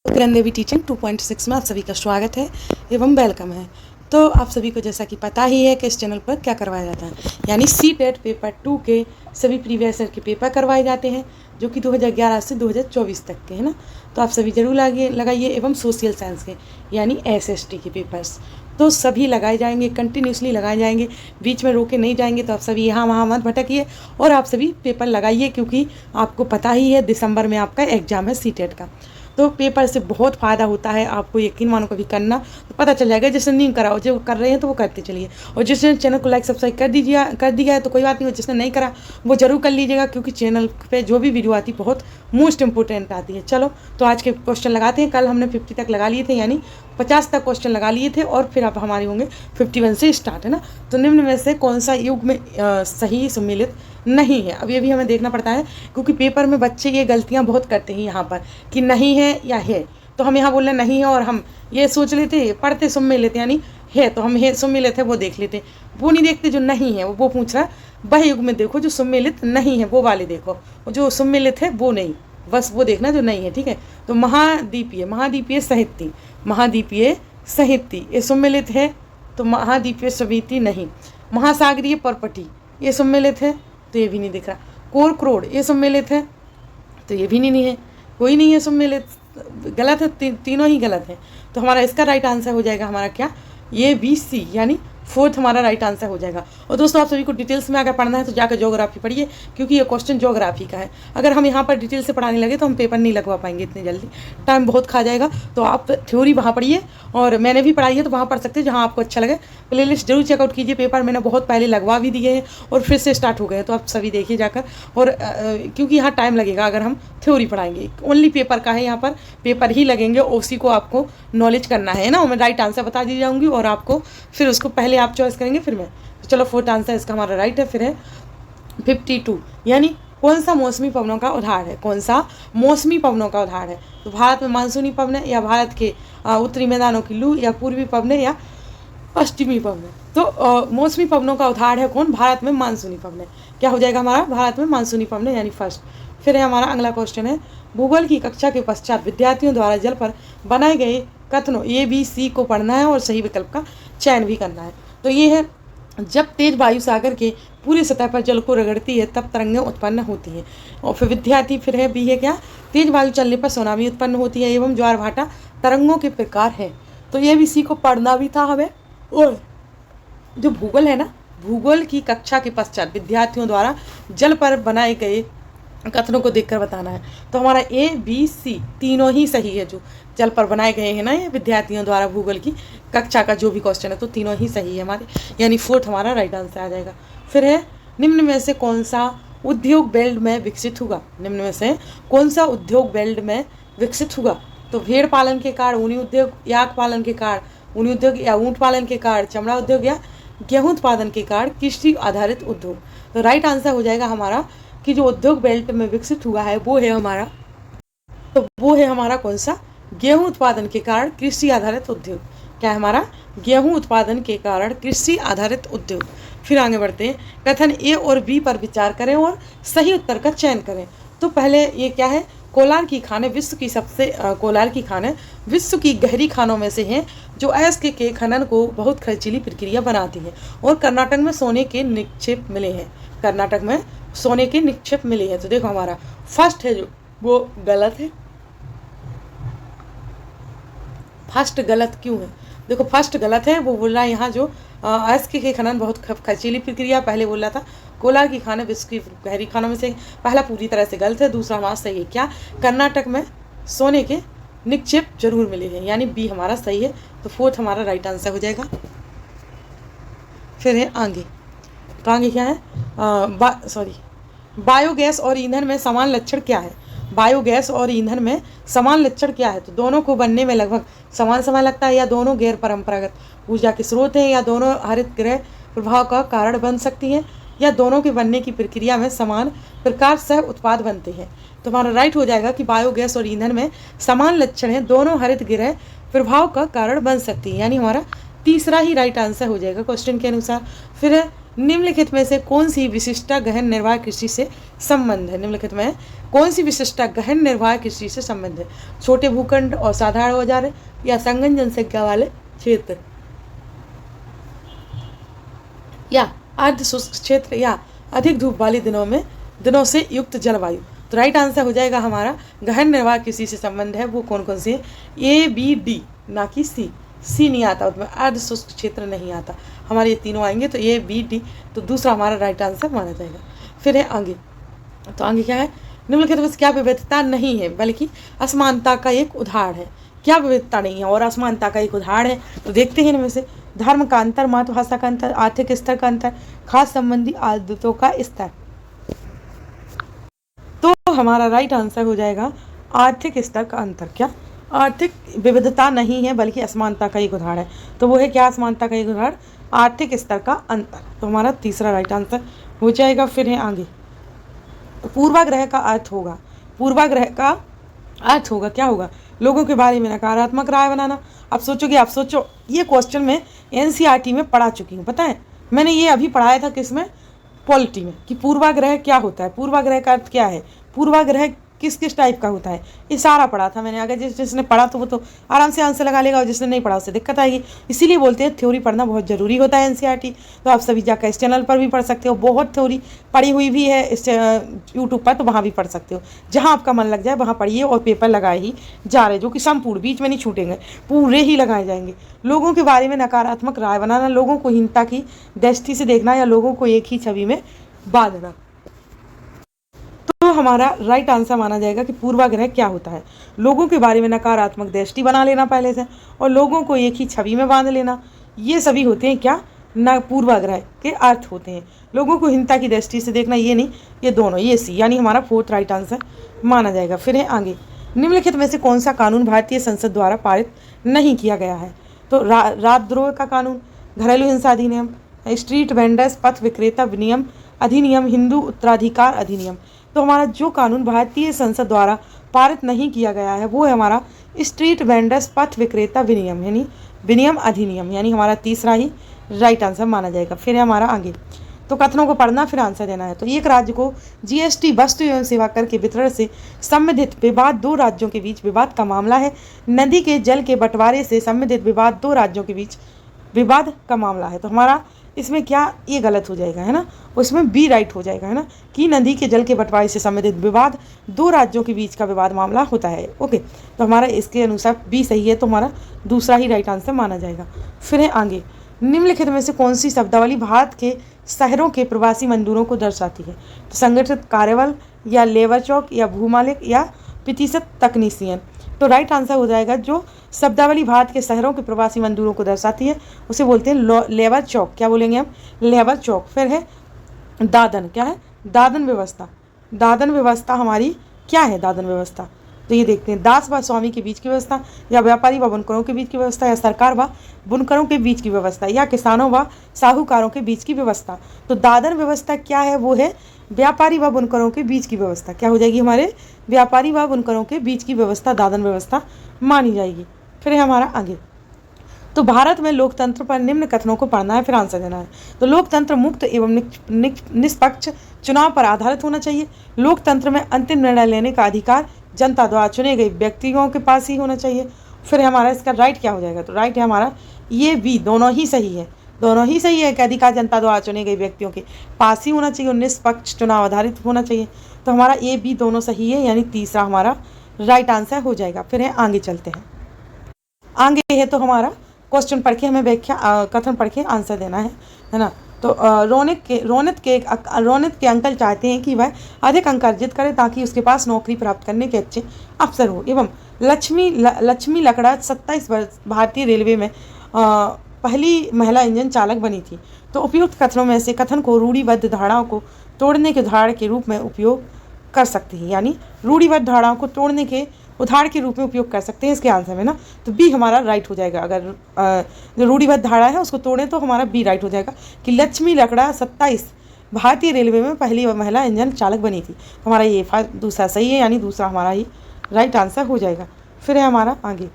Kiran Devi teaching 2.6 में आप सभी का स्वागत है एवं वेलकम है। तो आप सभी को जैसा कि पता ही है कि इस चैनल पर क्या करवाया जाता है, यानी सीटेट पेपर 2 के सभी प्रीवियस ईयर के पेपर करवाए जाते हैं जो कि 2011 से 2024 तक के है ना। तो आप सभी जरूर लगाइए एवं सोशल साइंस के यानी SST के पेपर्स तो सभी लगाए जाएंगे, कंटिन्यूसली लगाए जाएंगे, बीच में रोके नहीं जाएंगे। तो आप सभी यहाँ वहाँ मत भटकिए और आप सभी पेपर लगाइए, क्योंकि आपको पता ही है दिसंबर में आपका एग्जाम है सीटेट का। तो पेपर से बहुत फ़ायदा होता है, आपको यकीन मानो कभी करना तो पता चल जाएगा। जिसने नहीं करा हो, जो कर रहे हैं तो वो करते चलिए, और जिसने चैनल को लाइक सब्सक्राइब कर दिया है तो कोई बात नहीं, जिसने नहीं करा वो जरूर कर लीजिएगा, क्योंकि चैनल पे जो भी वीडियो आती है बहुत मोस्ट इंपॉर्टेंट आती है। चलो तो आज के क्वेश्चन लगाते हैं। कल हमने 50 तक लगा लिए थे, यानी 50 तक क्वेश्चन लगा लिए थे, और फिर अब हमारे होंगे 51 से स्टार्ट, है ना। तो निम्न में से कौन सा युग में सही सम्मिलित नहीं है, अब ये भी हमें देखना पड़ता है, क्योंकि पेपर में बच्चे ये गलतियां बहुत करते हैं यहाँ पर कि नहीं है या है। तो हम यहाँ बोल रहे नहीं है और हम ये सोच लेते, पढ़ते सम्मिलित यानी है, तो हम है सम्मिलित है वो देख लेते, वो नहीं देखते जो नहीं है। वो पूछ रहा है वह युग में देखो जो सम्मिलित नहीं है वो वाले देखो, जो सम्मिलित है वो नहीं, बस वो देखना जो नहीं है, ठीक है। तो महाद्वीपीय साहित्य ये सम्मिलित है, तो महाद्वीपीय समिति नहीं। महासागरीय परपटी ये सम्मिलित है, तो ये भी नहीं दिख रहा। कोर क्रोड ये सम्मिलित है, तो ये भी नहीं है, कोई नहीं है सम्मिलित, गलत है, तीनों ही गलत है। तो हमारा इसका राइट आंसर हो जाएगा हमारा क्या, ये BC यानी 4th हमारा राइट आंसर हो जाएगा। और दोस्तों आप सभी को डिटेल्स में अगर पढ़ना है तो जाकर ज्योग्राफी पढ़िए, क्योंकि ये क्वेश्चन ज्योग्राफी का है। अगर हम यहाँ पर डिटेल से पढ़ाने लगे तो हम पेपर नहीं लगवा पाएंगे इतनी जल्दी, टाइम बहुत खा जाएगा। तो आप थ्योरी वहाँ पढ़िए, और मैंने भी पढ़ाई है तो वहाँ पढ़ सकते हैं जहाँ आपको अच्छा लगे। प्लेलिस्ट जरूर चेकआउट कीजिए, पेपर मैंने बहुत पहले लगवा भी दिए हैं और फिर से स्टार्ट हो गए, तो आप सभी देखिए जाकर। और क्योंकि यहाँ टाइम लगेगा अगर हम थ्योरी पढ़ाएंगे, ओनली पेपर का है, यहाँ पर पेपर ही लगेंगे, उसी को आपको नॉलेज करना है ना। मैं राइट आंसर बता दी जाऊँगी और आपको फिर उसको पहले आप चॉइस करेंगे फिर मैं। तो चलो 4th आंसर इसका हमारा राइट है। फिर है 52 यानी कौन सा मौसमी पवनों का उदाहरण है, कौन सा मौसमी पवनों का उदाहरण है। तो भारत में मानसूनी पवनें, या भारत के उत्तरी मैदानों की लू, या पूर्वी पवनें, या पश्चिमी पवनें। तो मौसमी पवनों का उदाहरण है कौन, भारत में मानसूनी पवनें। क्या हो जाएगा हमारा, भारत में मानसूनी पवनें यानी फर्स्ट। फिर है हमारा अगला क्वेश्चन है, भूगोल की कक्षा के पश्चात विद्यार्थियों द्वारा जल पर बनाए गए कथनों ABC को पढ़ना है और सही विकल्प का चयन भी करना है। तो ये है, जब तेज वायु सागर के पूरी सतह पर जल को रगड़ती है तब तरंगें उत्पन्न होती हैं। और फिर विद्यार्थी फिर है B है क्या, तेज वायु चलने पर सुनामी उत्पन्न होती है एवं ज्वार भाटा तरंगों के प्रकार है। तो ये ABC को पढ़ना भी था हमें। और जो भूगोल है ना, भूगोल की कक्षा के पश्चात विद्यार्थियों द्वारा जल पर बनाए गए कथनों को देखकर बताना है। तो हमारा ABC तीनों ही सही है, जो जल पर बनाए गए हैं ना ये विद्यार्थियों द्वारा भूगोल की कक्षा का जो भी क्वेश्चन है, तो तीनों ही सही है हमारे, यानी 4th हमारा राइट आंसर आ जाएगा। फिर है निम्न में से कौन सा उद्योग बेल्ट में विकसित हुआ, निम्न में से कौन सा उद्योग बेल्ट में विकसित हुआ। तो भेड़ पालन के कारण ऊनी उद्योग, याक पालन के कारण ऊनी उद्योग, या ऊँट पालन के कारण चमड़ा उद्योग, या गेहूँ उत्पादन के कारण कृषि आधारित उद्योग। तो राइट आंसर हो जाएगा हमारा कि जो उद्योग बेल्ट में विकसित हुआ है वो है हमारा, तो वो है हमारा कौन सा, गेहूं उत्पादन के कारण कृषि आधारित उद्योग। क्या है हमारा, गेहूं उत्पादन के कारण कृषि आधारित उद्योग। फिर आगे बढ़ते हैं, कथन A और B पर विचार करें और सही उत्तर का चयन करें। तो पहले ये क्या है, कोलार की खानें कोलार की खानें विश्व की गहरी खानों में से हैं, जो अयस्क के खनन को बहुत खर्चीली प्रक्रिया बनाती है। और कर्नाटक में सोने के निक्षेप मिले हैं, कर्नाटक में सोने के निक्षेप मिले हैं। तो देखो हमारा फर्स्ट है जो वो गलत है। फर्स्ट गलत क्यों है, देखो फर्स्ट गलत है, वो बोल रहा है यहाँ जो अयस्क के खनन बहुत खर्चीली प्रक्रिया, पहले बोल रहा था कोलार की खानें विश्व की गहरी खानों में से, पहला पूरी तरह से गलत है। दूसरा हमारा सही है, क्या, कर्नाटक में सोने के निक्षेप जरूर मिले हैं, यानी B हमारा सही है। तो 4th हमारा राइट आंसर हो जाएगा। फिर है आगे, तो आगे क्या है, बायोगैस और ईंधन में समान लक्षण क्या है, बायोगैस और ईंधन में समान लक्षण क्या है। तो दोनों को बनने में लगभग समान समय लगता है, या दोनों गैर परंपरागत ऊर्जा के स्रोत हैं, या दोनों हरित गृह प्रभाव का कारण बन सकती हैं, या दोनों के बनने की प्रक्रिया में समान प्रकार सह उत्पाद बनते हैं। तो हमारा राइट हो जाएगा कि बायोगैस और ईंधन में समान लक्षण है, दोनों हरित गृह प्रभाव का कारण बन सकती है, यानी हमारा तीसरा ही राइट आंसर हो जाएगा क्वेश्चन के अनुसार। फिर है निम्नलिखित में से कौन सी विशिष्टता गहन निर्वाह कृषि से संबंध है? निम्नलिखित में कौन सी विशिष्टता गहन निर्वाह कृषि से संबंध है? छोटे भूखंड और साधारण औजार या संघन जनसंख्या वाले क्षेत्र या अर्ध शुष्क क्षेत्र या अधिक धूप वाले दिनों से युक्त जलवायु? तो राइट आंसर हो जाएगा हमारा गहन निर्वाह कृषि से संबंध है वो कौन कौन से है? ए बी डी, ना कि सी। सी नहीं आता उसमें, अर्ध शुष्क क्षेत्र नहीं आता। हमारे ये तीनों आएंगे तो ए बी डी, तो दूसरा हमारा राइट आंसर माना जाएगा। फिर है आगे, तो आगे क्या है? निम्नलिखित में क्या विविधता नहीं है बल्कि असमानता का एक उदाहरण है? क्या विविधता नहीं है और असमानता का एक उदाहरण है? तो देखते हैं इनमें से। धर्म का अंतर, मातृभाषा का अंतर, आर्थिक स्तर का अंतर, खास संबंधी आदतों का स्तर। तो हमारा राइट आंसर हो जाएगा आर्थिक स्तर का अंतर। क्या? आर्थिक विविधता नहीं है बल्कि असमानता का एक उदाहरण है। तो वो है क्या असमानता का एक उदाहरण? आर्थिक स्तर का अंतर। तो हमारा तीसरा राइट आंसर हो जाएगा। फिर है आगे, पूर्वाग्रह का अर्थ होगा, पूर्वाग्रह का अर्थ होगा क्या होगा? लोगों के बारे में नकारात्मक राय बनाना। अब सोचोगे, आप सोचो, ये क्वेश्चन मैं एनसीईआरटी में पढ़ा चुकी हूँ, पता है मैंने ये अभी पढ़ाया था किस में? पॉलिटी में, कि पूर्वाग्रह क्या होता है, पूर्वाग्रह का अर्थ क्या है, पूर्वाग्रह किस किस टाइप का होता है, ये सारा पढ़ा था मैंने। अगर जिसने पढ़ा तो वो तो आराम से आंसर लगा लेगा और जिसने नहीं पढ़ा उससे दिक्कत आएगी। इसीलिए बोलते हैं थ्योरी पढ़ना बहुत ज़रूरी होता है एनसीईआरटी। तो आप सभी जाकर इस चैनल पर भी पढ़ सकते हो, बहुत थ्योरी पढ़ी हुई भी है इस यूट्यूब पर, तो वहाँ भी पढ़ सकते हो। जहाँ आपका मन लग जाए वहाँ पढ़िए, और पेपर लगाए ही जा रहे जो कि संपूर्ण बीच में नहीं छूटेंगे, पूरे ही लगाए जाएंगे। लोगों के बारे में नकारात्मक राय बनाना, लोगों को हीनता की दृष्टि से देखना या लोगों को एक ही छवि में बांधना। तो हमारा राइट आंसर माना जाएगा कि पूर्वाग्रह क्या होता है? लोगों के बारे में नकारात्मक दृष्टि बना लेना पहले से, और लोगों को एक ही छवि में बांध लेना, ये सभी होते हैं क्या? न पूर्वाग्रह के अर्थ होते हैं। लोगों को हिंसा की दृष्टि से देखना, ये नहीं, ये दोनों, ये सी, यानी हमारा फोर्थ राइट आंसर माना जाएगा। फिर है आगे, निम्नलिखित में से कौन सा कानून भारतीय संसद द्वारा पारित नहीं किया गया है? तो राजद्रोह का कानून, घरेलू हिंसा अधिनियम, स्ट्रीट वेंडर्स पथ विक्रेता विनियम अधिनियम, हिंदू उत्तराधिकार अधिनियम। तो हमारा जो कानून भारतीय संसद द्वारा पारित नहीं किया गया है वो है हमारा स्ट्रीट वेंडर्स पथ विक्रेता विनियम, यानी विनियम अधिनियम, यानी हमारा तीसरा ही राइट आंसर माना जाएगा। फिर है हमारा आगे, तो कथनों को पढ़ना फिर आंसर देना है। तो एक राज्य को जीएसटी वस्तु एवं सेवा कर के वितरण से संबंधित विवाद दो राज्यों के बीच विवाद का मामला है। नदी के जल के बंटवारे से संबंधित विवाद दो राज्यों के बीच विवाद का मामला है। तो हमारा इसमें क्या, ये गलत हो जाएगा, है ना, उसमें बी राइट हो जाएगा, है ना, कि नदी के जल के बंटवारे से संबंधित विवाद दो राज्यों के बीच का विवाद मामला होता है। ओके, तो हमारा इसके अनुसार बी सही है, तो हमारा दूसरा ही राइट आंसर माना जाएगा। फिर है आगे, निम्नलिखित में से कौन सी शब्दावली भारत के शहरों के प्रवासी मजदूरों को दर्शाती है? तो संगठित कार्यबल या लेबर चौक या भूमालिक या प्रतिशत तकनीशियन। तो राइट आंसर हो जाएगा जो शब्दावली भारत के शहरों के प्रवासी मजदूरों को दर्शाती है उसे बोलते हैं लेबर चौक। क्या बोलेंगे हम? लेबर चौक। फिर है दादन, क्या है? दादन व्यवस्था। दादन व्यवस्था हमारी क्या है? दादन व्यवस्था, तो ये देखते हैं, दास व स्वामी के बीच की व्यवस्था, या व्यापारी व बुनकरों के बीच की व्यवस्था, या सरकार व बुनकरों के बीच की व्यवस्था, या किसानों व साहूकारों के बीच की व्यवस्था। तो दादन व्यवस्था क्या है? वो है व्यापारी व बुनकरों के बीच की व्यवस्था। क्या हो जाएगी? हमारे व्यापारी व बुनकरों के बीच की व्यवस्था दादन व्यवस्था मानी जाएगी। फिर है हमारा आगे, तो भारत में लोकतंत्र पर निम्न कथनों को पढ़ना है, फिर आंसर देना है। तो लोकतंत्र मुक्त एवं निष्पक्ष चुनाव पर आधारित होना चाहिए। लोकतंत्र में अंतिम निर्णय लेने का अधिकार जनता द्वारा चुने गए व्यक्तियों के पास ही होना चाहिए। फिर हमारा इसका राइट क्या हो जाएगा? तो राइट है हमारा ये बी, दोनों ही सही है, दोनों ही सही है कि अधिकार जनता द्वारा चुने गए व्यक्तियों के पास ही होना चाहिए और निष्पक्ष चुनाव आधारित होना चाहिए। तो हमारा ए बी दोनों सही है, यानी तीसरा हमारा राइट आंसर हो जाएगा। फिर है आगे चलते हैं, आगे है तो हमारा क्वेश्चन पढ़ के हमें व्याख्या कथन पढ़ के आंसर देना है ना। तो रोनित के अंकल चाहते हैं कि वह अधिक अंक अर्जित करे ताकि उसके पास नौकरी प्राप्त करने के अच्छे अवसर हो। एवं लक्ष्मी लकड़ा 27 वर्ष भारतीय रेलवे में पहली महिला इंजन चालक बनी थी। तो उपयुक्त कथनों में से कथन को रूढ़िबद्ध धारणाओं को तोड़ने के उदाहरण के रूप में उपयोग कर सकते हैं, यानी रूढ़िबद्ध धारणाओं को तोड़ने के उदाहरण के रूप में उपयोग कर सकते हैं इसके आंसर में ना। तो बी हमारा राइट हो जाएगा। अगर जो रूढ़िबद्ध धारणा है उसको तोड़ें तो हमारा बी राइट हो जाएगा कि लक्ष्मी लकड़ा 27 भारतीय रेलवे में पहली महिला इंजन चालक बनी थी। हमारा ये दूसरा सही है, यानी दूसरा हमारा ही राइट आंसर हो जाएगा। फिर है हमारा आगे,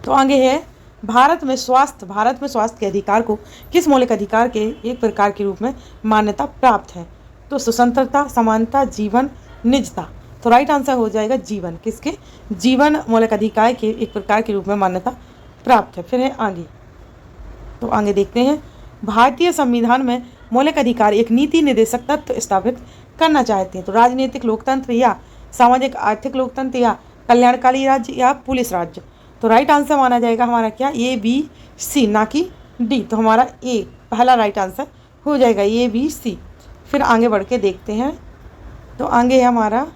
तो आगे है भारत में स्वास्थ्य के अधिकार को किस मौलिक अधिकार के एक प्रकार के रूप में मान्यता प्राप्त है? तो स्वतंत्रता, समानता, जीवन, निजता। तो राइट आंसर हो जाएगा जीवन। किसके? जीवन मौलिक अधिकार के एक प्रकार के रूप में मान्यता प्राप्त है। फिर है आगे, तो आगे देखते हैं। भारतीय संविधान में मौलिक अधिकार एक नीति निर्देशक तत्व स्थापित करना चाहते हैं। तो राजनीतिक लोकतंत्र या सामाजिक आर्थिक लोकतंत्र या कल्याणकारी राज्य या पुलिस राज्य। तो राइट आंसर माना जाएगा हमारा क्या? ए बी सी, ना कि डी। तो हमारा ए पहला राइट आंसर हो जाएगा, ए बी सी। फिर आगे बढ़ के देखते हैं। तो आगे है हमारा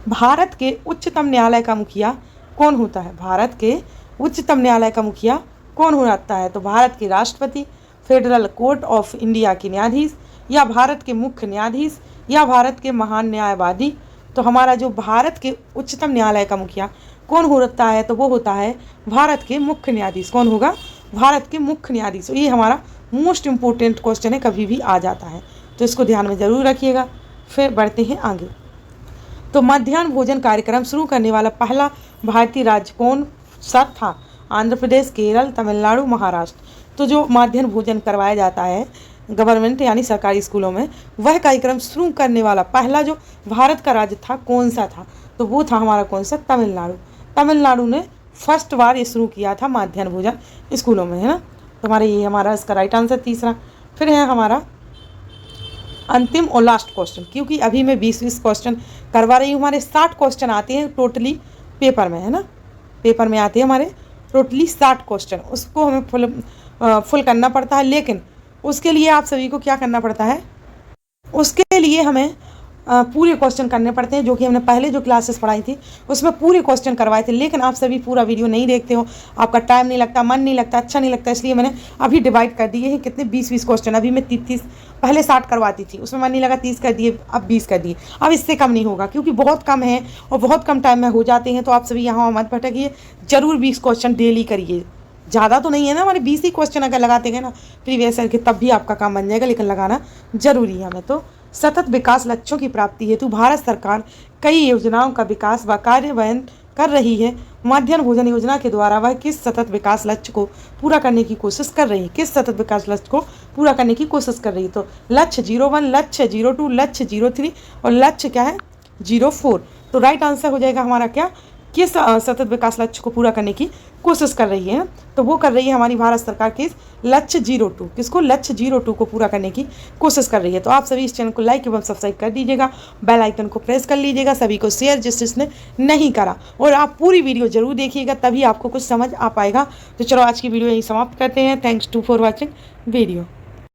भारत के उच्चतम न्यायालय का मुखिया कौन होता है? भारत के उच्चतम न्यायालय का मुखिया कौन हो जाता है? तो भारत के राष्ट्रपति, फेडरल कोर्ट ऑफ इंडिया के न्यायाधीश, या भारत के मुख्य न्यायाधीश, या भारत के महान न्यायवादी। तो हमारा जो भारत के उच्चतम न्यायालय का मुखिया कौन होता है? तो वो होता है भारत के मुख्य न्यायाधीश। कौन होगा? भारत के मुख्य न्यायाधीश। ये हमारा मोस्ट इम्पोर्टेंट क्वेश्चन है, कभी भी आ जाता है, तो इसको ध्यान में ज़रूर रखिएगा। फिर बढ़ते हैं आगे। तो मध्याह्न भोजन कार्यक्रम शुरू करने वाला पहला भारतीय राज्य कौन सा था? आंध्र प्रदेश, केरल, तमिलनाडु, महाराष्ट्र। तो जो मध्याह्न भोजन करवाया जाता है गवर्नमेंट यानी सरकारी स्कूलों में, वह कार्यक्रम शुरू करने वाला पहला जो भारत का राज्य था कौन सा था? तो वो था हमारा कौन सा? तमिलनाडु। तमिलनाडु ने फर्स्ट बार ये शुरू किया था मध्याह्न भोजन स्कूलों में, है ना। तो हमारा ये हमारा इसका राइट आंसर तीसरा। फिर है हमारा अंतिम और लास्ट क्वेश्चन, क्योंकि अभी मैं 20 क्वेश्चन करवा रही हूँ। हमारे 60 क्वेश्चन आते हैं टोटली पेपर में, है ना। पेपर में आते हैं हमारे टोटली 60 क्वेश्चन, उसको हमें फुल करना पड़ता है। लेकिन उसके लिए आप सभी को क्या करना पड़ता है? उसके लिए हमें पूरे क्वेश्चन करने पड़ते हैं, जो कि हमने पहले जो क्लासेस पढ़ाई थी उसमें पूरे क्वेश्चन करवाए थे। लेकिन आप सभी पूरा वीडियो नहीं देखते हो, आपका टाइम नहीं लगता, मन नहीं लगता, अच्छा नहीं लगता, इसलिए मैंने अभी डिवाइड कर दिए हैं। कितने? 20 क्वेश्चन। अभी मैं 30 पहले 60 करवाती थी, उसमें मन नहीं लगा 30 कर दिए, अब 20 कर दिए। अब इससे कम नहीं होगा, क्योंकि बहुत कम है और बहुत कम टाइम में हो जाते हैं। तो आप सभी यहाँ मत भटकिए, जरूर 20 क्वेश्चन डेली करिए। ज़्यादा तो नहीं है ना, हमारे 20 ही क्वेश्चन अगर लगाते गए ना प्रीवियस ईयर के, तब भी आपका काम बन जाएगा, लेकिन लगाना जरूरी है हमें। तो सतत विकास लक्ष्यों की प्राप्ति हेतु भारत सरकार कई योजनाओं का विकास व कार्यान्वयन कर रही है। मध्याह्न भोजन योजना के द्वारा वह किस सतत विकास लक्ष्य को पूरा करने की कोशिश कर रही है? किस सतत विकास लक्ष्य को पूरा करने की कोशिश कर रही है? तो लक्ष्य 01, लक्ष्य 02, लक्ष्य 03 और लक्ष्य क्या है? 04। तो राइट आंसर हो जाएगा हमारा क्या? किस सतत विकास लक्ष्य को पूरा करने की कोशिश कर रही है? तो वो कर रही है हमारी भारत सरकार किस? लक्ष्य 02। किसको? लक्ष्य 02 को पूरा करने की कोशिश कर रही है। तो आप सभी इस चैनल को लाइक एवं सब्सक्राइब कर दीजिएगा, बेल आइकन को प्रेस कर लीजिएगा, सभी को शेयर जिसने नहीं करा, और आप पूरी वीडियो जरूर देखिएगा, तभी आपको कुछ समझ आ पाएगा। तो चलो आज की वीडियो यहीं समाप्त करते हैं। Thanks to for watching video.